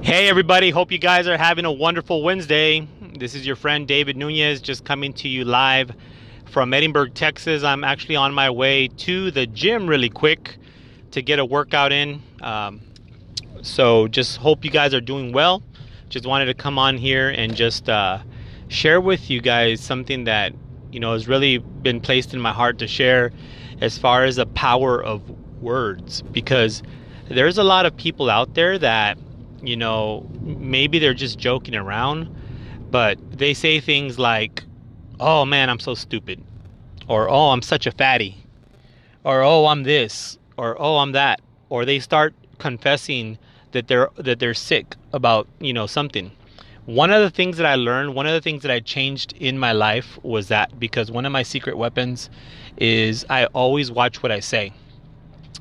Hey everybody, hope you guys are having a wonderful Wednesday. This is your friend David Nunez just coming to you live from Edinburgh, Texas. I'm actually on my way to the gym really quick to get a workout in. So just hope you guys are doing well. Just wanted to come on here and just share with you guys something that has really been placed in my heart to share as far as the power of words, because there's a lot of people out there that maybe they're just joking around, but they say things like, "Oh man, I'm so stupid," or "Oh, I'm such a fatty," or "Oh, I'm this," or "Oh, I'm that," or they start confessing that they're sick about something. One of the things that I learned, one of the things that I changed in my life was that, because one of my secret weapons is I always watch what I say,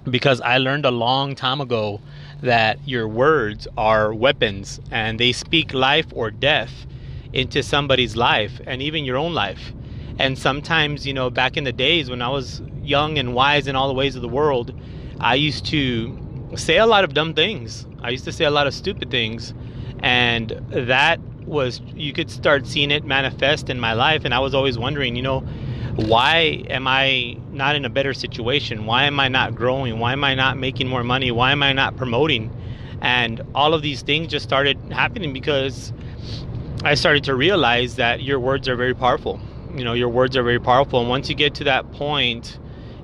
because I learned a long time ago that your words are weapons and they speak life or death into somebody's life and even your own life. And sometimes, back in the days when I was young and wise in all the ways of the world, I used to say a lot of dumb things. I used to say a lot of stupid things. And that was, you could start seeing it manifest in my life. And I was always wondering, why am I not in a better situation? Why am I not growing? Why am I not making more money? Why am I not promoting? And all of these things just started happening because I started to realize that your words are very powerful. Your words are very powerful. And once you get to that point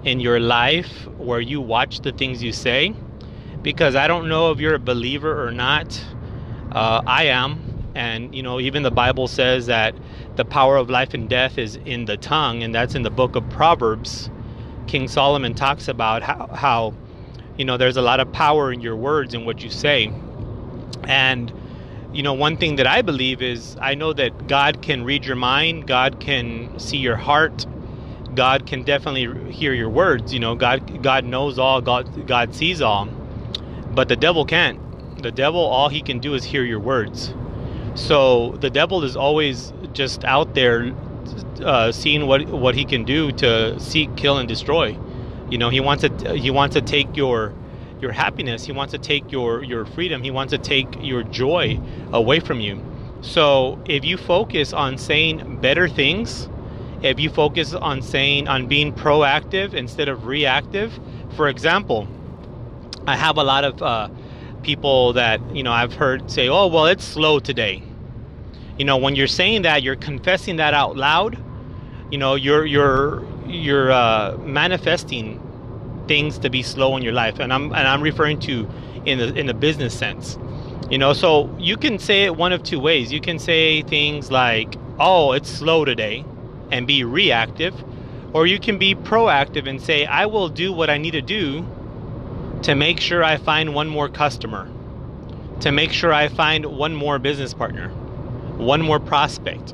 in your life where you watch the things you say, because I don't know if you're a believer or not, I am. And, even the Bible says that the power of life and death is in the tongue, and that's in the book of Proverbs. King Solomon talks about how there's a lot of power in your words and what you say. And, one thing that I believe is I know that God can read your mind, God can see your heart, God can definitely hear your words. God knows all, God sees all, but the devil can't. The devil, all he can do is hear your words. So the devil is always just out there seeing what he can do to seek, kill, and destroy. He wants to take your happiness. He wants to take your freedom. He wants to take your joy away from you. So if you focus on saying better things, if you focus on being proactive instead of reactive. For example, I have a lot of people that I've heard say, "Oh, well, it's slow today." When you're saying that, you're confessing that out loud. You're manifesting things to be slow in your life, and I'm referring to in the business sense. So you can say it one of two ways. You can say things like, "Oh, it's slow today," and be reactive, or you can be proactive and say, "I will do what I need to do to make sure I find one more customer, to make sure I find one more business partner, one more prospect."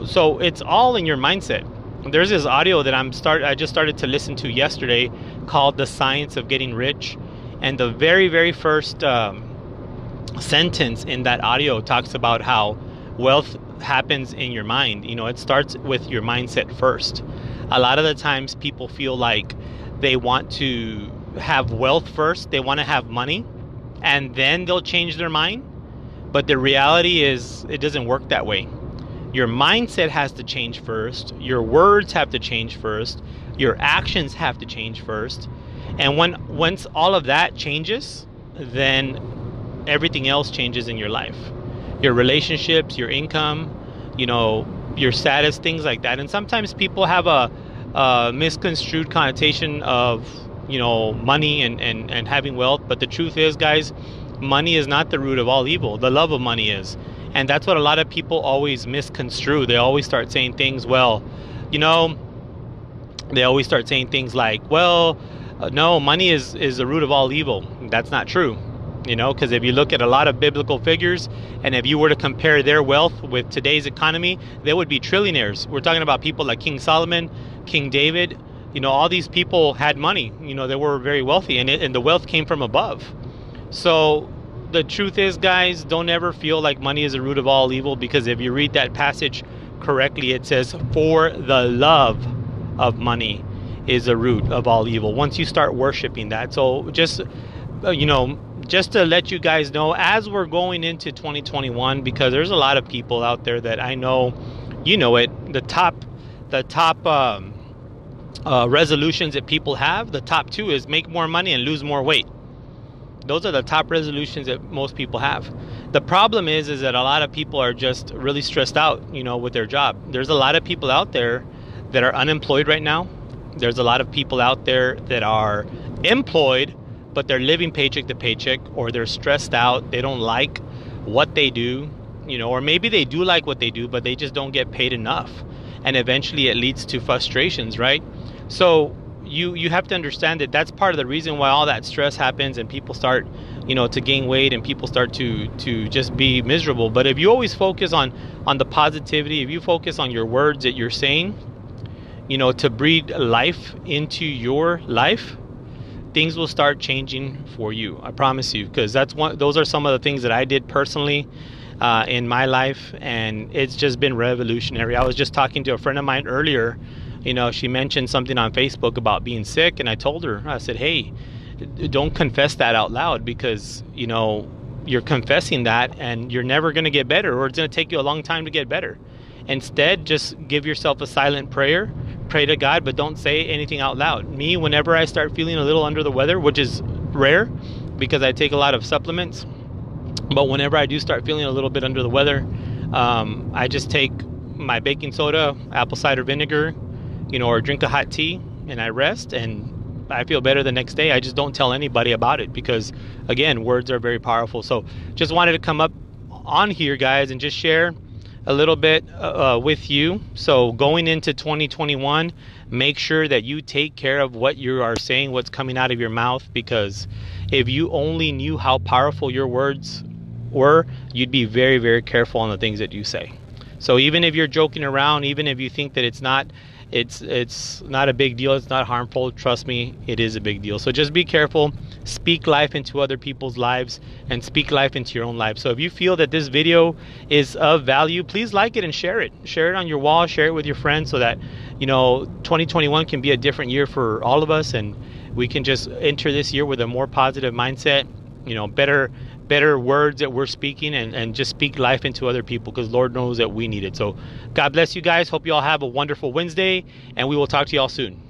So it's all in your mindset. There's this audio that I just started to listen to yesterday called "The Science of Getting Rich," and the very, very first sentence in that audio talks about how wealth happens in your mind. It starts with your mindset first. A lot of the times people feel like they want to have wealth first, they want to have money, and then they'll change their mind. But the reality is it doesn't work that way. Your mindset has to change first, your words have to change first, your actions have to change first. And once all of that changes, then everything else changes in your life. Your relationships, your income, your status, things like that. And sometimes people have a misconstrued connotation of money and having wealth. But the truth is, guys, money is not the root of all evil. The love of money is. And that's what a lot of people always misconstrue. They always start saying things, they always start saying things like, no, money is the root of all evil. That's not true. Because if you look at a lot of biblical figures, and if you were to compare their wealth with today's economy, they would be trillionaires. We're talking about people like King Solomon, King David. All these people had money. They were very wealthy, and the wealth came from above. So the truth is, guys, don't ever feel like money is the root of all evil, because if you read that passage correctly, it says, "For the love of money is the root of all evil." Once you start worshiping that. So just just to let you guys know, as we're going into 2021, because there's a lot of people out there that I know, you know it, the top resolutions that people have, the top two is make more money and lose more weight. Those are the top resolutions that most people have. The problem is that a lot of people are just really stressed out, with their job. There's a lot of people out there that are unemployed right now. There's a lot of people out there that are employed, but they're living paycheck to paycheck, or they're stressed out. They don't like what they do, or maybe they do like what they do, but they just don't get paid enough. And eventually it leads to frustrations, right? So you have to understand that that's part of the reason why all that stress happens, and people start, to gain weight, and people start to just be miserable. But if you always focus on the positivity, if you focus on your words that you're saying, to breathe life into your life, things will start changing for you. I promise you, because those are some of the things that I did personally in my life, and it's just been revolutionary. I was just talking to a friend of mine earlier. She mentioned something on Facebook about being sick, and I told her, I said, hey, don't confess that out loud, because you're confessing that and you're never going to get better, or it's going to take you a long time to get better. Instead, just give yourself a silent prayer, pray to God, but don't say anything out loud. Me, whenever I start feeling a little under the weather, which is rare because I take a lot of supplements, but whenever I do start feeling a little bit under the weather, I just take my baking soda, apple cider vinegar, or drink a hot tea, and I rest, and I feel better the next day. I just don't tell anybody about it, because again, words are very powerful. So just wanted to come up on here, guys, and just share a little bit with you. So going into 2021, make sure that you take care of what you are saying, what's coming out of your mouth, because if you only knew how powerful your words were, you'd be very, very careful on the things that you say. So even if you're joking around, even if you think that it's not a big deal, it's not harmful, trust me, it is a big deal. So just be careful, speak life into other people's lives, and speak life into your own life. So if you feel that this video is of value, please like it and share it on your wall, share it with your friends, so that 2021 can be a different year for all of us, and we can just enter this year with a more positive mindset, better words that we're speaking, and just speak life into other people, because Lord knows that we need it. So God bless you guys. Hope you all have a wonderful Wednesday, and we will talk to you all soon.